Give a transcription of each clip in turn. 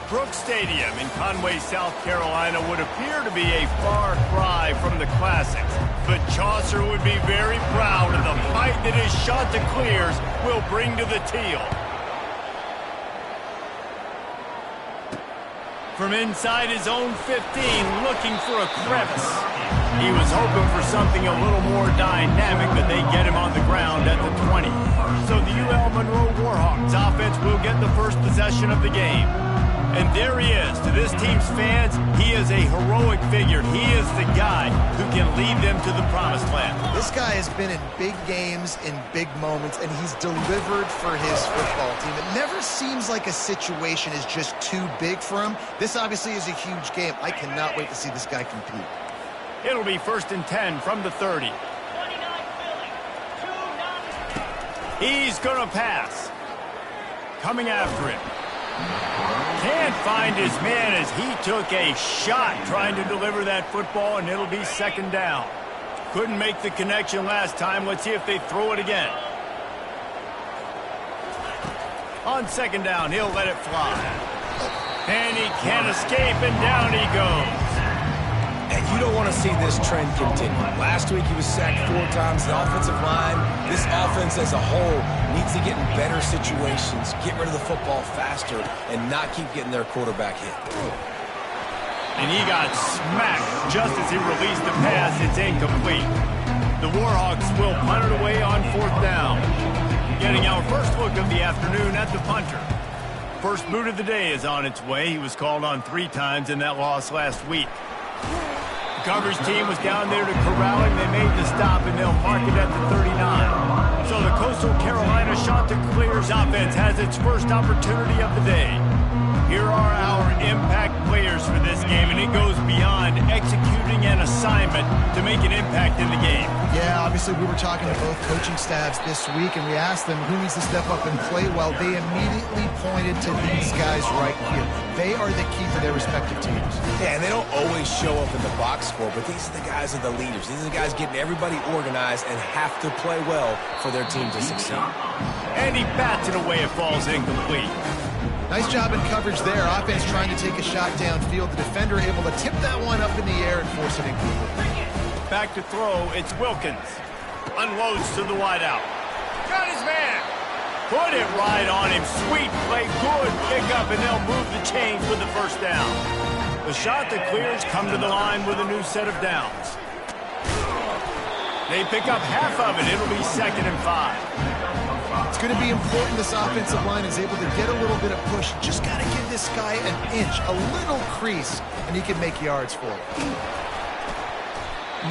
Brooks Stadium in Conway, South Carolina would appear to be a far cry from the classics, but Chaucer would be very proud of the fight that his Chanticleers will bring to the teal. From inside his own 15, looking for a crevice. He was hoping for something a little more dynamic, but they get him on the ground at the 20. So the UL Monroe Warhawks offense will get the first possession of the game. And there he is. To this team's fans, he is a heroic figure. He is the guy who can lead them to the promised land. This guy has been in big games, in big moments, and he's delivered for his football team. It never seems like a situation is just too big for him. This obviously is a huge game. I cannot wait to see this guy compete. It'll be 1st and 10 from the 30. He's going to pass. Coming after him. Can't find his man as he took a shot trying to deliver that football, and it'll be 2nd down. Couldn't make the connection last time. Let's see if they throw it again. On 2nd down, he'll let it fly. And he can't escape, and down he goes. And you don't want to see this trend continue. Last week he was sacked 4 times. The offensive line, this offense as a whole, needs to get in better situations, get rid of the football faster, and not keep getting their quarterback hit. And he got smacked just as he released the pass. It's incomplete. The Warhawks will punt it away on 4th down. Getting our first look of the afternoon at the punter. First boot of the day is on its way. He was called on 3 times in that loss last week. The coverage team was down there to corral him. They made the stop, and they'll mark it at the 39. So the Coastal Carolina Chanticleers offense has its first opportunity of the day. Here are our impact players for this game, and it goes beyond executing an assignment to make an impact in the game. Yeah, obviously we were talking to both coaching staffs this week, and we asked them who needs to step up and play well. They immediately pointed to these guys right here. They are the key to their respective teams. Yeah, and they don't always show up in the box score, but these are the guys that are the leaders. These are the guys getting everybody organized and have to play well for their team to succeed. And he bats it away. It falls incomplete. Nice job in coverage there. Offense trying to take a shot downfield. The defender able to tip that one up in the air and force it incomplete. Back to throw, it's Wilkins. Unloads to the wideout. Got his man. Put it right on him. Sweet play, good pickup, and they'll move the chains with the 1st down. The Chanticleers come to the line with a new set of downs. They pick up half of it. It'll be 2nd and 5. It's going to be important this offensive line is able to get a little bit of push. Just got to give this guy an inch, a little crease, and he can make yards for it.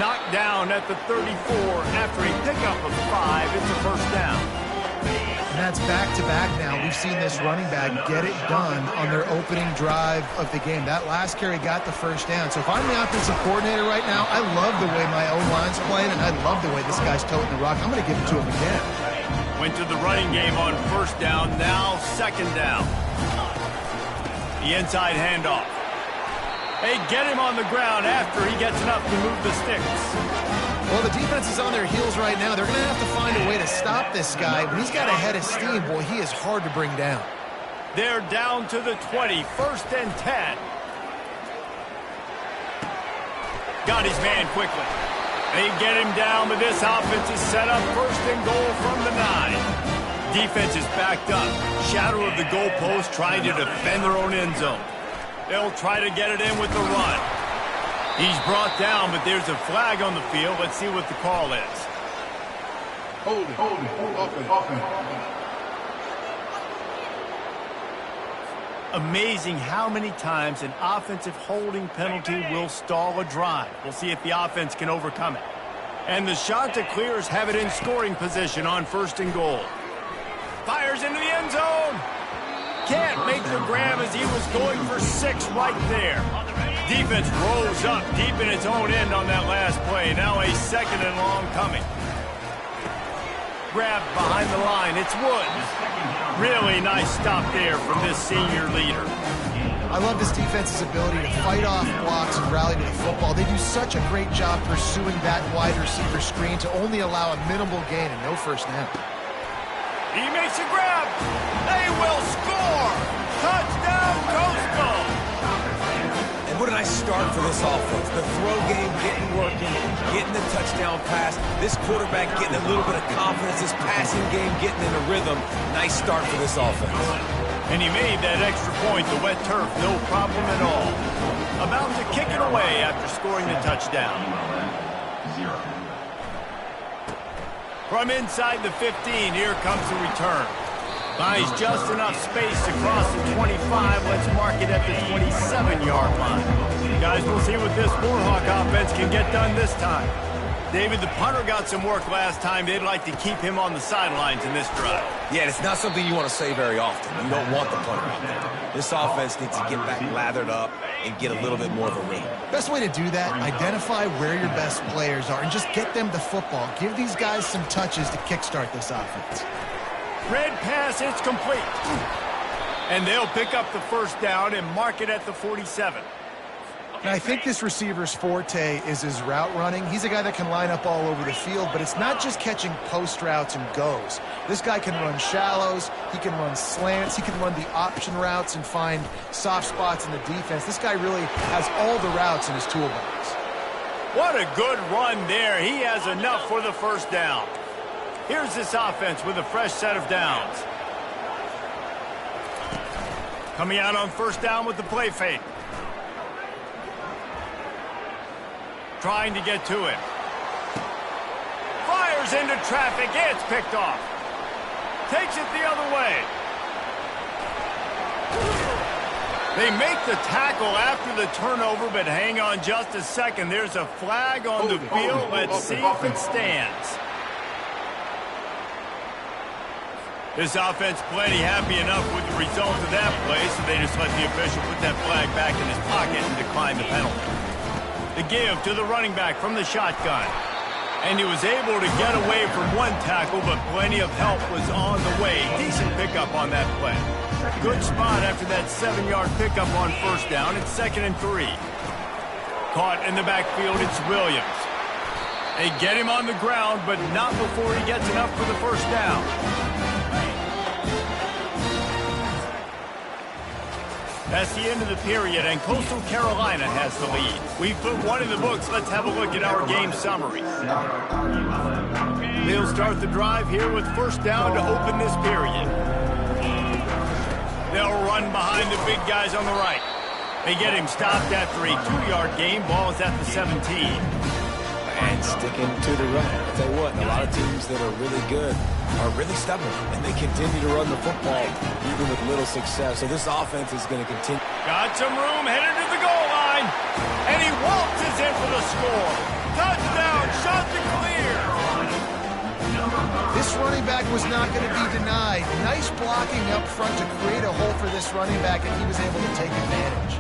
Knocked down at the 34 after a pickup of 5. It's a 1st down. And that's back-to-back now. We've seen this running back get it done on their opening drive of the game. That last carry got the 1st down. So if I'm the offensive coordinator right now, I love the way my O-line's playing, and I love the way this guy's toting the rock. I'm going to give it to him again. Went to the running game on 1st down, now 2nd down. The inside handoff. They get him on the ground after he gets enough to move the sticks. Well, the defense is on their heels right now. They're going to have to find a way to stop this guy. When he's got a head of steam, boy, he is hard to bring down. They're down to the 20, 1st and 10. Got his man quickly. They get him down, but this offense is set up 1st and goal from the 9. Defense is backed up. Shadow of the goalpost trying to defend their own end zone. They'll try to get it in with the run. He's brought down, but there's a flag on the field. Let's see what the call is. Hold it. Amazing how many times an offensive holding penalty will stall a drive. We'll see if the offense can overcome it. And the Chanticleers have it in scoring position on 1st and goal. Fires into the end zone. Can't make the grab as he was going for 6 right there. Defense rose up deep in its own end on that last play. Now a 2nd and long coming. Grabbed behind the line. It's Woods. Really nice stop there from this senior leader. I love this defense's ability to fight off blocks and rally to the football. They do such a great job pursuing that wide receiver screen to only allow a minimal gain and no 1st down. He makes a grab. They will score. Touchdown, Coastal. what a nice start for this offense. The throw game getting working, getting the touchdown pass. This quarterback getting a little bit of confidence. This passing game getting in a rhythm. Nice start for this offense. And he made that extra point, the wet turf, no problem at all. About to kick it away after scoring the touchdown. From inside the 15, here comes the return. Buys just enough space to cross the 25. Let's mark it at the 27-yard line. Guys, we'll see what this Warhawk offense can get done this time. David, the punter got some work last time. They'd like to keep him on the sidelines in this drive. Yeah, it's not something you want to say very often. You don't want the punter out there. This offense needs to get back lathered up and get a little bit more of a rhythm. Best way to do that, identify where your best players are and just get them the football. Give these guys some touches to kickstart this offense. Red pass, it's complete. And they'll pick up the first down and mark it at the 47. Now, I think this receiver's forte is his route running. He's a guy that can line up all over the field, but it's not just catching post routes and goes. This guy can run shallows, he can run slants, he can run the option routes and find soft spots in the defense. This guy really has all the routes in his toolbox. What a good run there. He has enough for the first down. Here's this offense with a fresh set of downs. Coming out on first down with the play fake. Trying to get to it. Fires into traffic. It's picked off. Takes it the other way. They make the tackle after the turnover, but hang on just a second. There's a flag on the field. Let's see if it stands. This offense plenty happy enough with the result of that play, so they just let the official put that flag back in his pocket and decline the penalty. The give to the running back from the shotgun. And he was able to get away from one tackle, but plenty of help was on the way. Decent pickup on that play. Good spot after that 7-yard pickup on first down. It's 2nd and 3. Caught in the backfield, it's Williams. They get him on the ground, but not before he gets enough for the first down. That's the end of the period, and Coastal Carolina has the lead. We've put one in the books. Let's have a look at our game summary. They'll start the drive here with first down to open this period. They'll run behind the big guys on the right. They get him stopped after a 2-yard gain. Ball is at the 17. And sticking to the run. I'll tell you what, a lot of teams that are really good are really stubborn, and they continue to run the football even with little success. So this offense is going to continue. Got some room, headed to the goal line, and he waltzes in for the score. Touchdown, shot to clear. This running back was not going to be denied. Nice blocking up front to create a hole for this running back, and he was able to take advantage.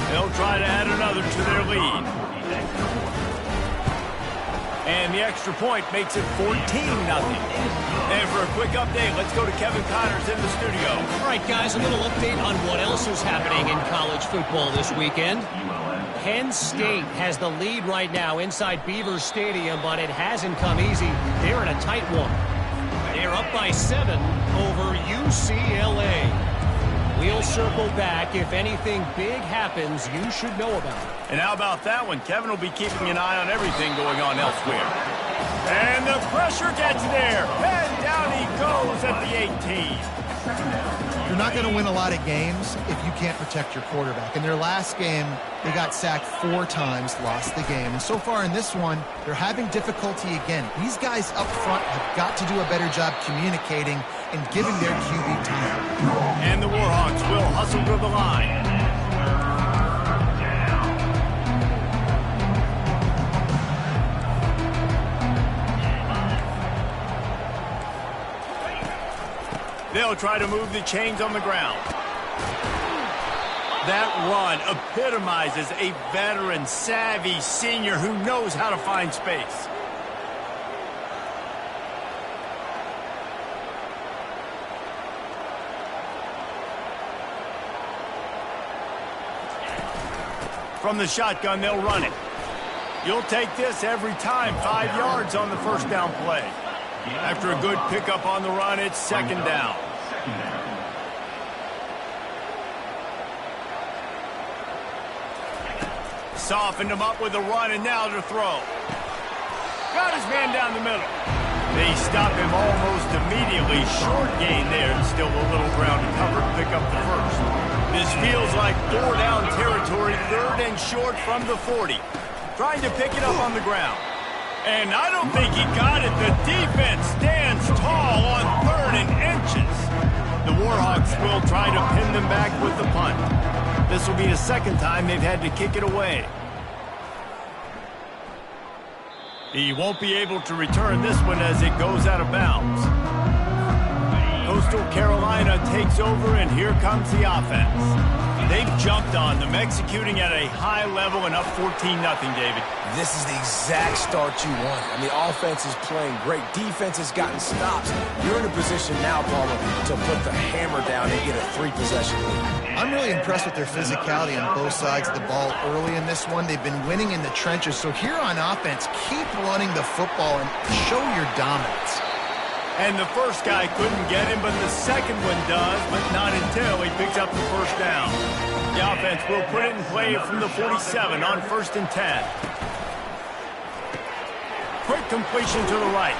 They'll try to add another to their lead. And the extra point makes it 14-0. And for a quick update, let's go to Kevin Connors in the studio. All right, guys, a little update on what else is happening in college football this weekend. Penn State has the lead right now inside Beaver Stadium, but it hasn't come easy. They're in a tight one. They're up by 7 over UCLA. We'll circle back. If anything big happens, you should know about it. And how about that one? Kevin will be keeping an eye on everything going on elsewhere. And the pressure gets there. And down he goes at the 18. You're not going to win a lot of games if you can't protect your quarterback. In their last game, they got sacked 4 times, lost the game. And so far in this one, they're having difficulty again. These guys up front have got to do a better job communicating and giving their QB time. And the Warhawks will hustle to the line. They'll try to move the chains on the ground. That run epitomizes a veteran, savvy senior who knows how to find space. From the shotgun, they'll run it. You'll take this every time. 5 yards on the first down play. After a good pickup on the run, it's 2nd down. softened him up with a run, and now to throw. Got his man down the middle. They stop him almost immediately. Short gain there, and still a little ground to cover to pick up the first. This feels like 4 down territory, 3rd and short from the 40. Trying to pick it up on the ground. And I don't think he got it. The defense stands tall on 3rd and inches. The Warhawks will try to pin them back with the punt. This will be the 2nd time they've had to kick it away. He won't be able to return this one as it goes out of bounds. Coastal Carolina takes over, and here comes the offense. They've jumped on them, executing at a high level and up 14-0, David. This is the exact start you want. I mean, offense is playing great. Defense has gotten stops. You're in a position now, Palmer, to put the hammer down and get a 3-possession lead. I'm really impressed with their physicality on both sides of the ball early in this one. They've been winning in the trenches. So here on offense, keep running the football and show your dominance. And the first guy couldn't get him, but the second one does, but not until he picks up the first down. The offense will put it in play from the 47 on 1st and 10. Quick completion to the right.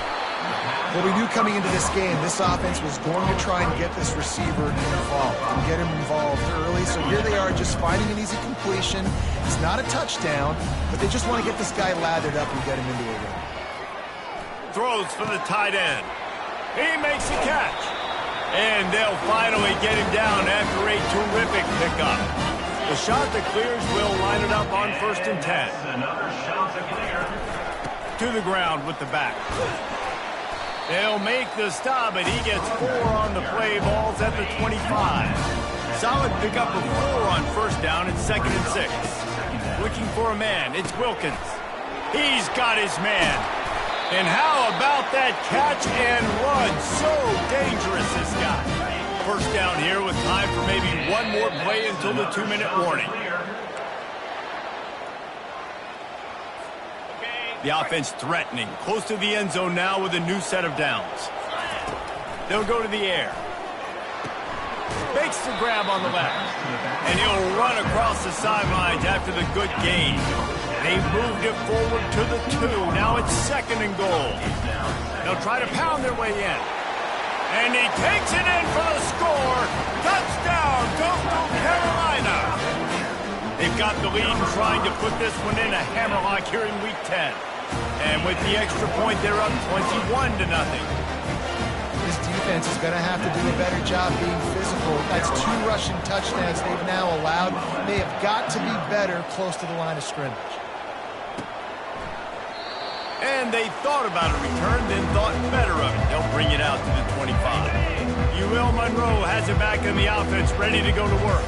Well, we knew coming into this game, this offense was going to try and get this receiver involved and get him involved early. So here they are just finding an easy completion. It's not a touchdown, but they just want to get this guy lathered up and get him into a run. Throws for the tight end. He makes the catch. And they'll finally get him down after a terrific pickup. The shot that clears will line it up on 1st and 10. To the ground with the back. They'll make the stop, and he gets 4 on the play. Ball's at the 25. Solid pickup of 4 on 1st down and 2nd and 6. Looking for a man. It's Wilkins. He's got his man. And how about that catch and run? So dangerous, this guy. 1st down here with time for maybe one more play until the 2-minute warning. The offense threatening. Close to the end zone now with a new set of downs. They'll go to the air. Makes the grab on the left. And he'll run across the sidelines after the good gain. They moved it forward to the 2. Now it's 2nd and goal. They'll try to pound their way in. And he takes it in for the score. Touchdown, Coastal Carolina. They've got the lead and trying to put this one in a hammerlock here in Week 10. And with the extra point, they're up 21-0. This defense is going to have to do a better job being physical. That's 2 rushing touchdowns they've now allowed. They have got to be better close to the line of scrimmage. And they thought about a return, then thought better of it. They'll bring it out to the 25. Monroe has it back in the offense, ready to go to work.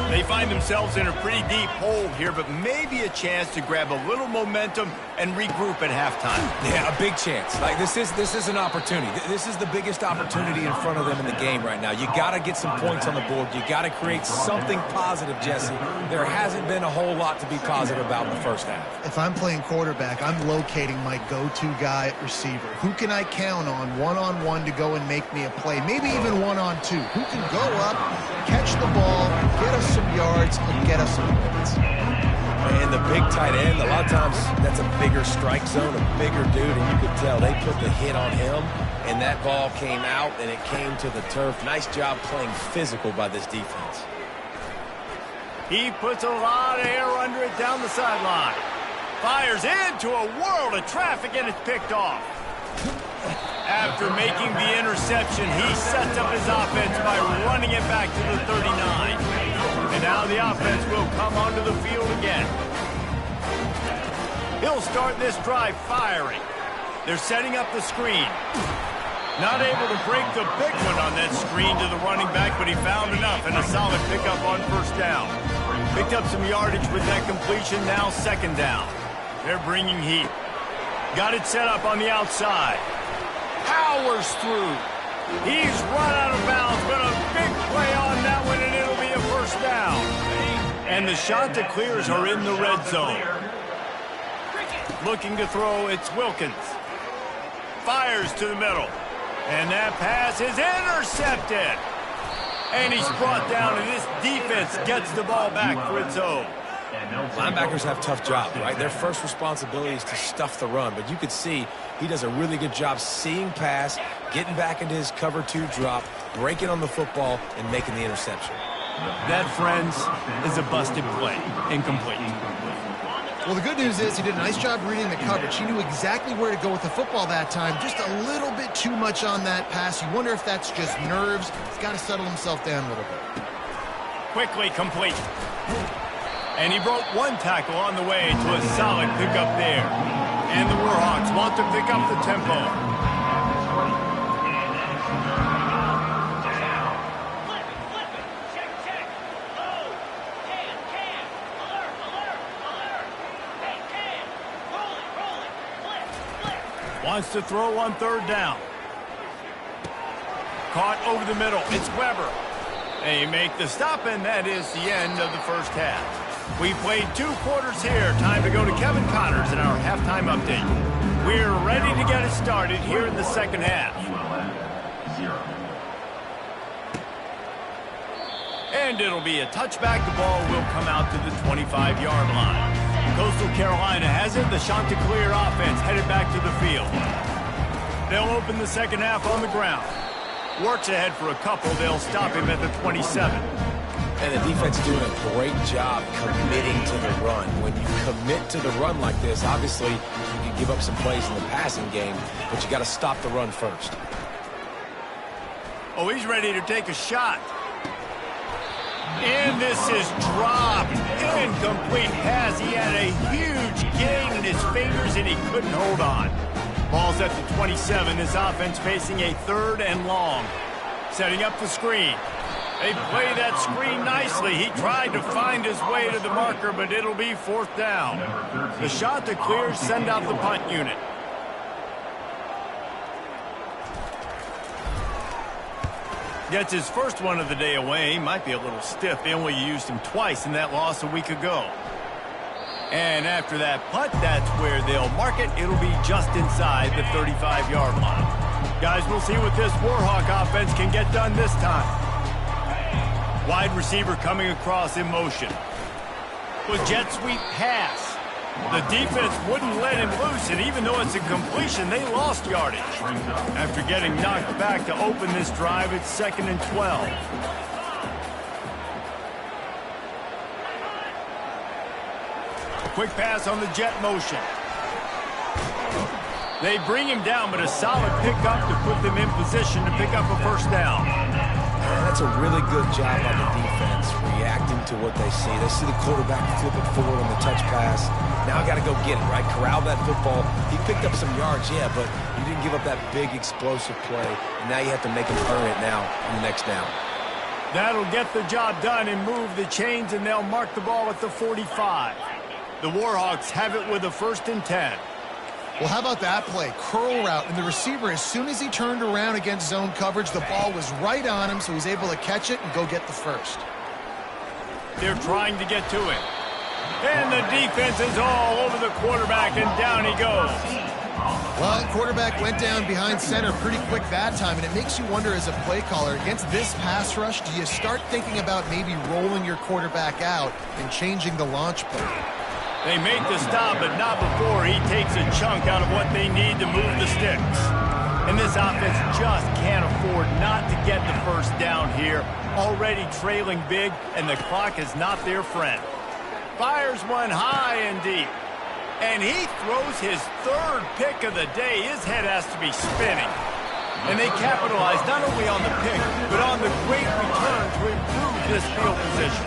They find themselves in a pretty deep hole here, but maybe a chance to grab a little momentum and regroup at halftime. Yeah, a big chance. Like this is an opportunity. This is the biggest opportunity in front of them in the game right now. You got to get some points on the board. You got to create something positive, Jesse. There hasn't been a whole lot to be positive about in the 1st half. If I'm playing quarterback, I'm locating my go-to guy at receiver. Who can I count on one-on-one to go and make me a play? Maybe even one-on-2. Who can go up, catch the ball, get us some yards, and get us some points? And the big tight end, a lot of times that's a bigger strike zone, a bigger dude, and you could tell they put the hit on him, and that ball came out, and it came to the turf. Nice job playing physical by this defense. He puts a lot of air under it down the sideline. Fires into a world of traffic, and it's picked off. After making the interception, he sets up his offense by running it back to the 39. And now the offense will come onto the field again. He'll start this drive firing. They're setting up the screen. Not able to break the big one on that screen to the running back, but he found enough and a solid pickup on 1st down. Picked up some yardage with that completion, now 2nd down. They're bringing heat. Got it set up on the outside. Powers through. He's run out of bounds, but a big play on that one, and it'll be a 1st down. And the shot that clears are in the red zone. Looking to throw, it's Wilkins. Fires to the middle. And that pass is intercepted. And he's brought down, and this defense gets the ball back for its own. Linebackers have tough jobs, right? Their first responsibility is to stuff the run, but you could see he does a really good job seeing pass, getting back into his cover 2 drop, breaking on the football, and making the interception. That, friends, is a busted play. Incomplete. Well, the good news is he did a nice job reading the coverage. He knew exactly where to go with the football that time. Just a little bit too much on that pass. You wonder if that's just nerves. He's got to settle himself down a little bit. Quickly complete. And he broke 1 tackle on the way to a solid pickup there. And the Warhawks want to pick up the tempo. Wants to throw on 3rd down. Caught over the middle. It's Weber. They make the stop, and that is the end of the first half. We played 2 quarters here. Time to go to Kevin Connors in our halftime update. We're ready to get it started here in the second half. And it'll be a touchback. The ball will come out to the 25-yard line. Coastal Carolina has it. The Chanticleer offense headed back to the field. They'll open the second half on the ground. Works ahead for a couple. They'll stop him at the 27. And the defense is doing a great job committing to the run. When you commit to the run like this, obviously you can give up some plays in the passing game, but you got to stop the run first. Oh, he's ready to take a shot. And this is dropped. Incomplete pass. He had a huge gain in his fingers, and he couldn't hold on. Ball's at the 27. This offense facing a 3rd and long. Setting up the screen. They play that screen nicely. He tried to find his way to the marker, but it'll be 4th down. The shot to clear, send out the punt unit. Gets his first one of the day away. He might be a little stiff. They only used him twice in that loss a week ago. And after that punt, that's where they'll mark it. It'll be just inside the 35-yard line. Guys, we'll see what this Warhawk offense can get done this time. Wide receiver coming across in motion. With jet sweep pass. The defense wouldn't let him loose, and even though it's a completion, they lost yardage. After getting knocked back to open this drive, it's 2nd and 12. Quick pass on the jet motion. They bring him down, but a solid pickup to put them in position to pick up a 1st down. That's a really good job by the defense, reacting to what they see. They see the quarterback flip it forward on the touch pass. Now I got to go get it, right? Corral that football. He picked up some yards, yeah, but you didn't give up that big explosive play. And now you have to make him earn it now on the next down. That'll get the job done and move the chains, and they'll mark the ball at the 45. The Warhawks have it with a 1st and 10. Well, how about that play? Curl route, and the receiver, as soon as he turned around against zone coverage, the ball was right on him, so he's able to catch it and go get the 1st. They're trying to get to him. And the defense is all over the quarterback, and down he goes. Well, quarterback went down behind center pretty quick that time, and it makes you wonder as a play caller, against this pass rush, do you start thinking about maybe rolling your quarterback out and changing the launch play? They make the stop, but not before he takes a chunk out of what they need to move the sticks. And this offense just can't afford not to get the 1st down here. Already trailing big, and the clock is not their friend. Fires one high and deep. And he throws his 3rd pick of the day. His head has to be spinning. And they capitalize not only on the pick, but on the great return to improve this field position.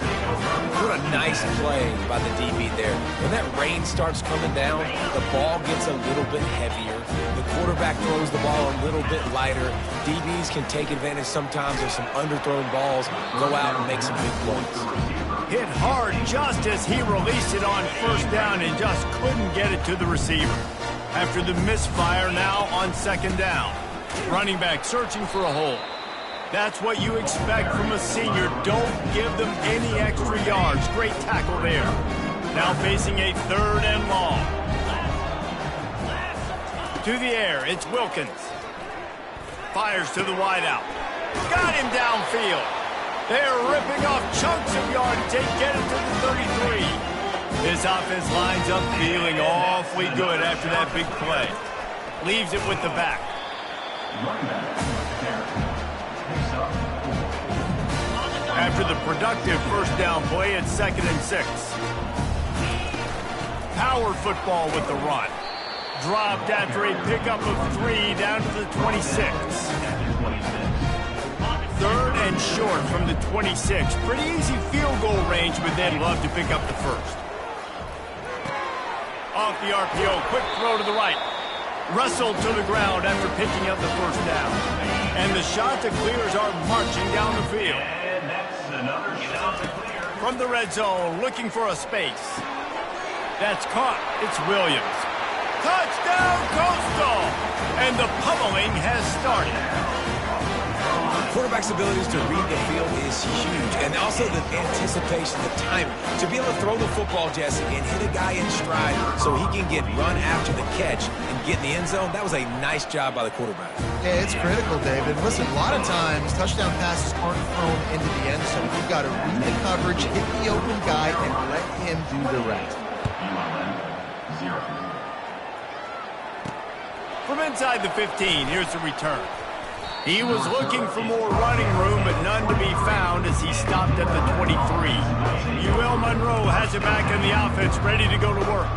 What a nice play by the DB there. When that rain starts coming down, the ball gets a little bit heavier. The quarterback throws the ball a little bit lighter. DBs can take advantage sometimes of some underthrown balls, go out and make some big points. Hit hard just as he released it on 1st down and just couldn't get it to the receiver. After the misfire, now on 2nd down. Running back searching for a hole. That's what you expect from a senior. Don't give them any extra yards. Great tackle there. Now facing a 3rd and long. To the air, it's Wilkins. Fires to the wideout. Got him downfield. They're ripping off chunks of yardage. They get it to the 33. This offense lines up feeling awfully good after that big play. Leaves it with the back. After the productive first down play, it's 2nd and 6. Power football with the run. Dropped after a pickup of 3 down to the 26. 3rd and short from the 26. Pretty easy field goal range, but they'd love to pick up the first. Off the RPO, quick throw to the right. Wrestled to the ground after picking up the first down. And the shot to clears are marching down the field. From the red zone, looking for a space. That's caught. It's Williams. Touchdown, Coastal! And the pummeling has started. Quarterback's abilities to read the field is huge, and also the anticipation, the timing. To be able to throw the football, Jesse, and hit a guy in stride so he can get run after the catch and get in the end zone, that was a nice job by the quarterback. Yeah, it's critical, David. Listen, a lot of times, touchdown passes aren't thrown into the end zone. You've got to read the coverage, hit the open guy, and let him do the rest. From inside the 15, here's the return. He was looking for more running room, but none to be found as he stopped at the 23. Monroe has it back in the offense, ready to go to work.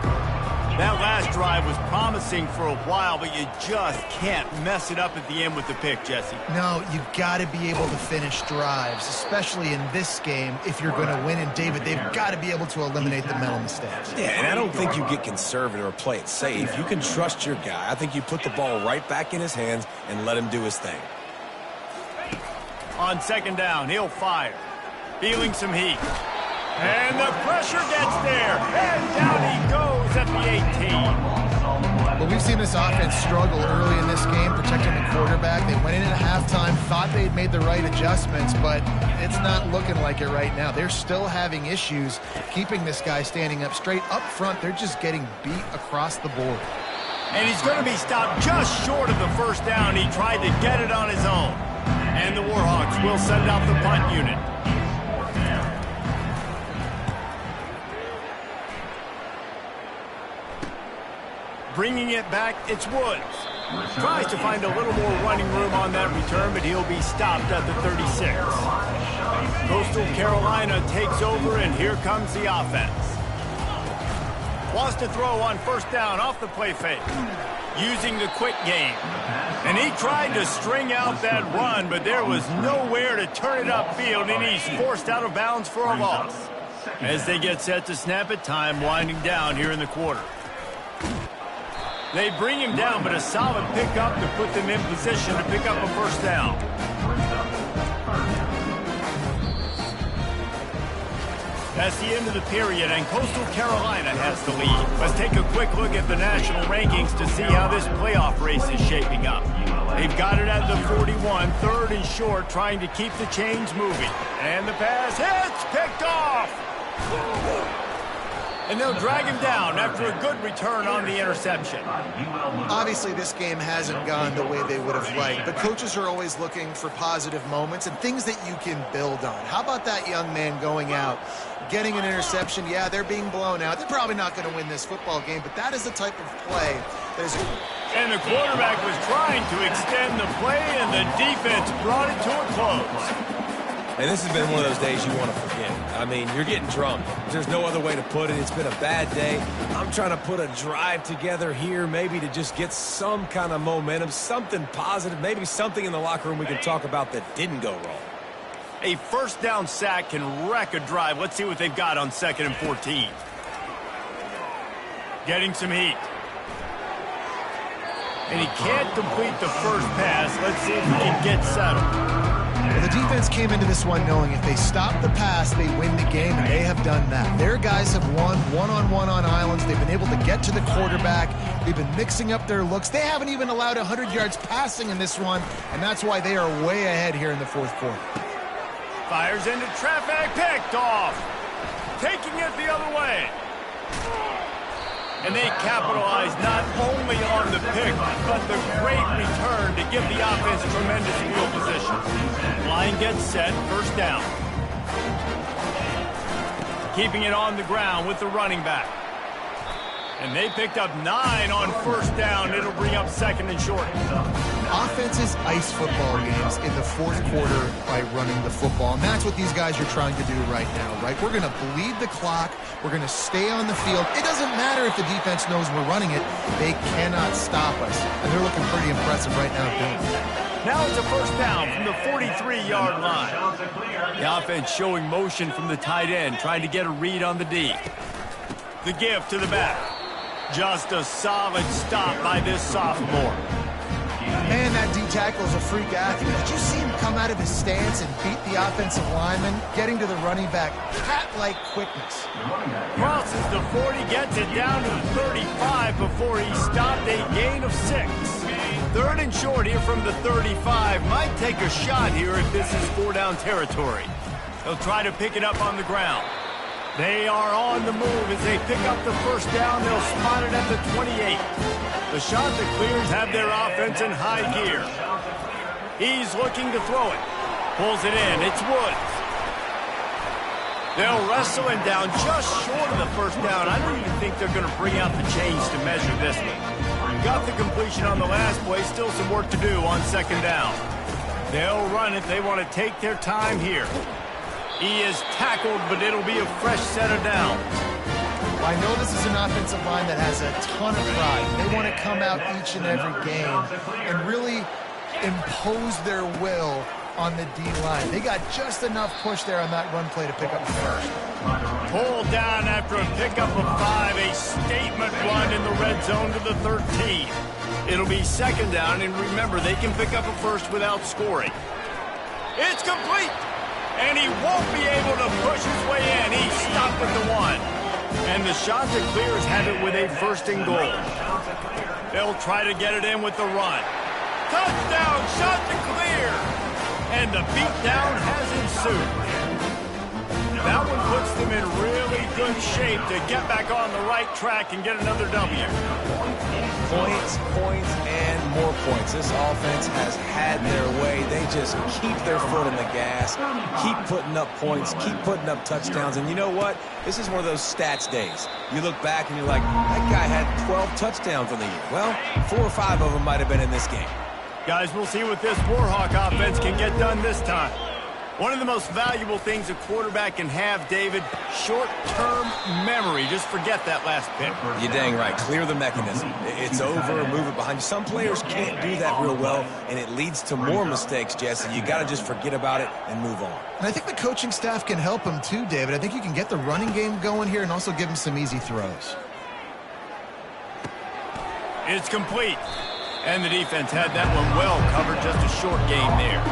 That last drive was promising for a while, but you just can't mess it up at the end with the pick, Jesse. No, you've got to be able to finish drives, especially in this game if you're going to win. And, David, they've got to be able to eliminate the mental mistakes. Yeah, and I don't think you get conservative or play it safe. You can trust your guy. I think you put the ball right back in his hands and let him do his thing. On 2nd down, he'll fire. Feeling some heat. And the pressure gets there. And down he goes at the 18. Well, we've seen this offense struggle early in this game, protecting the quarterback. They went in at halftime, thought they'd made the right adjustments, but it's not looking like it right now. They're still having issues keeping this guy standing up straight. Up front, they're just getting beat across the board. And he's going to be stopped just short of the first down. He tried to get it on his own. And the Warhawks will send out the punt unit. Bringing it back, it's Woods. Tries to find a little more running room on that return, but he'll be stopped at the 36. Coastal Carolina takes over, and here comes the offense. Wants to throw on first down off the play fake. Using the quick game. And he tried to string out that run, but there was nowhere to turn it upfield, and he's forced out of bounds for a loss. As they get set to snap it, time winding down here in the quarter. They bring him down, but a solid pickup to put them in position to pick up a first down. That's the end of the period, and Coastal Carolina has the lead. Let's take a quick look at the national rankings to see how this playoff race is shaping up. They've got it at the 41, 3rd and short, trying to keep the chains moving. And the pass hits, picked off! And they'll drag him down after a good return on the interception. Obviously, this game hasn't gone the way they would have liked, but coaches are always looking for positive moments and things that you can build on. How about that young man going out, getting an interception? Yeah, they're being blown out. They're probably not going to win this football game, but that is the type of play that is... And the quarterback was trying to extend the play, and the defense brought it to a close. And this has been one of those days you want to forget. I mean, you're getting drunk. There's no other way to put it. It's been a bad day. I'm trying to put a drive together here, maybe to just get some kind of momentum, something positive, maybe something in the locker room we can talk about that didn't go wrong. A first down sack can wreck a drive. Let's see what they've got on 2nd and 14. Getting some heat. And he can't complete the first pass. Let's see if he can get settled. Well, the defense came into this one knowing if they stop the pass, they win the game, and they have done that. Their guys have won one-on-one on islands. They've been able to get to the quarterback. They've been mixing up their looks. They haven't even allowed 100 yards passing in this one, and that's why they are way ahead here in the 4th quarter. Fires into traffic, picked off. Taking it the other way. And they capitalize not only on the pick, but the great return to give the offense tremendous field position. Line gets set, first down. keeping it on the ground with the running back. And they picked up 9 on first down. It'll bring up 2nd and short. Offenses ice football games in the fourth quarter by running the football. And that's what these guys are trying to do right now, right? We're going to bleed the clock. We're going to stay on the field. It doesn't matter if the defense knows we're running it. They cannot stop us. And they're looking pretty impressive right now doing it. Now it's a first down from the 43-yard line. The offense showing motion from the tight end, trying to get a read on the D. The give to the back. Just a solid stop by this sophomore. Man, that D-tackle is a freak athlete. Did you see him come out of his stance and beat the offensive lineman, getting to the running back? Cat-like quickness. Crosses the 40, gets it down to the 35 before he stopped, a gain of 6. 3rd and short here from the 35. Might take a shot here if this is 4-down territory. They'll try to pick it up on the ground. They are on the move as they pick up the first down. They'll spot it at the 28. The shot that clears have their offense in high gear. He's looking to throw it. Pulls it in. It's Woods. They'll wrestle him down just short of the first down. I don't even think they're going to bring out the chains to measure this one. Got the completion on the last play. Still some work to do on 2nd down. They'll run it. They want to take their time here. He is tackled, but it'll be a fresh set of downs. I know this is an offensive line that has a ton of pride. They want to come out each and every game and really impose their will on the D-line. They got just enough push there on that run play to pick up the first. Pulled down after a pickup of 5, a statement run in the red zone to the 13. It'll be 2nd down, and remember, they can pick up a first without scoring. It's complete, and he won't be able to push his way in. He stopped at the 1. And the shot that clears have it with a 1st and goal. They'll try to get it in with the run. Touchdown, shot to clear. And the beatdown has ensued. That one puts them in really good shape to get back on the right track and get another W. Points, points, and more points. This offense has had their way. They just keep their foot on the gas, keep putting up points, keep putting up touchdowns. And you know what? This is one of those stats days. You look back and you're like, that guy had 12 touchdowns on the year. Well, 4 or 5 of them might have been in this game. Guys, we'll see what this Warhawk offense can get done this time. One of the most valuable things a quarterback can have, David, short-term memory. Just forget that last pick. You're dang right. Clear the mechanism. It's over, move it behind you. Some players can't do that real well, and it leads to more mistakes, Jesse. You got to just forget about it and move on. And I think the coaching staff can help him too, David. I think you can get the running game going here and also give him some easy throws. It's complete. And the defense had that one well covered, just a short gain there.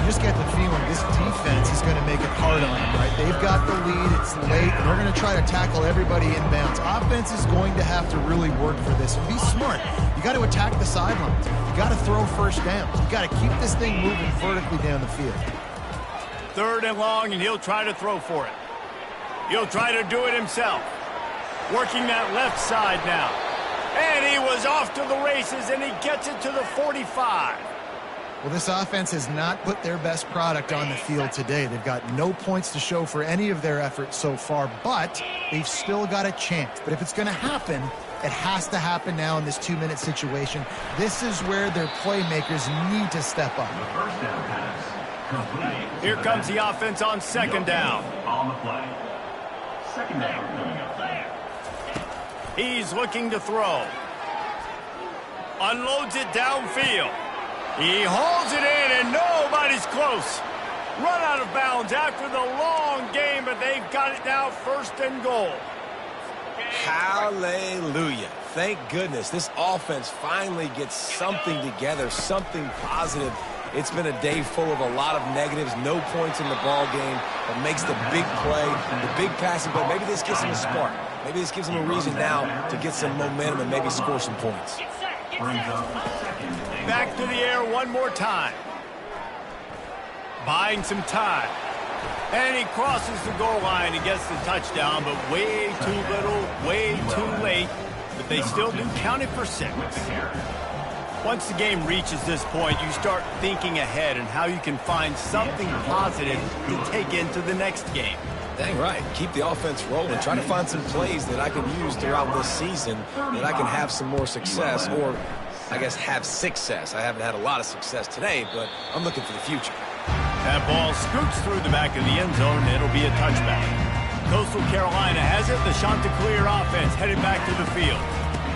You just get the feeling this defense is going to make it hard on them, right? They've got the lead, it's late, and they're going to try to tackle everybody inbounds. Offense is going to have to really work for this. Be smart. You got to attack the sidelines. You got to throw first downs. You got to keep this thing moving vertically down the field. 3rd and long, and he'll try to throw for it. He'll try to do it himself. Working that left side now. And he was off to the races, and he gets it to the 45. Well, this offense has not put their best product on the field today. They've got no points to show for any of their efforts so far, but they've still got a chance. But if it's going to happen, it has to happen now in this 2-minute situation. This is where their playmakers need to step up. Here comes the offense on 2nd down. On the play. 2nd down. He's looking to throw. Unloads it downfield. He hauls it in, and nobody's close. Run out of bounds after the long game, but they've got it now 1st and goal. Hallelujah. Thank goodness this offense finally gets something together, something positive. It's been a day full of a lot of negatives, no points in the ball game, but makes the big play, the big passing play. Maybe this gives him a spark. Maybe this gives him a reason now to get some momentum and maybe score some points. Back to the air one more time. Buying some time. And he crosses the goal line and gets the touchdown, but way too little, way too late. But they still do count it for 6. Once the game reaches this point, you start thinking ahead and how you can find something positive to take into the next game. Dang right. Keep the offense rolling. Try to find some plays that I can use throughout this season that I can have some more success, or I guess have success. I haven't had a lot of success today, but I'm looking for the future. That ball scoots through the back of the end zone. It'll be a touchback. Coastal Carolina has it. The Chanticleer offense headed back to the field.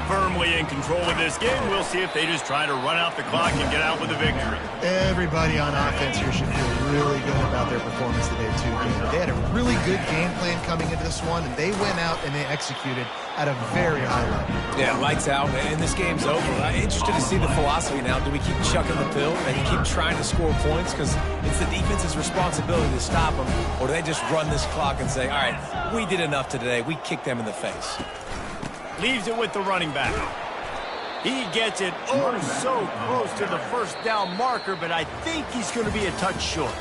Firmly in control of this game. We'll see if they just try to run out the clock and get out with a victory. Everybody on offense here should feel really good about their performance today, too. They had a really good game plan coming into this one, and they went out and they executed at a very high level. Yeah, lights out, and this game's over. I'm interested to see the philosophy now. Do we keep chucking the pill and keep trying to score points because it's the defense's responsibility to stop them, or do they just run this clock and say, all right, we did enough today. We kicked them in the face. Leaves it with the running back. He gets it so close to the first down marker, but I think he's going to be a touch short.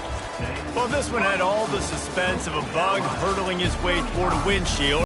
Well, this one had all the suspense of a bug hurtling his way toward a windshield.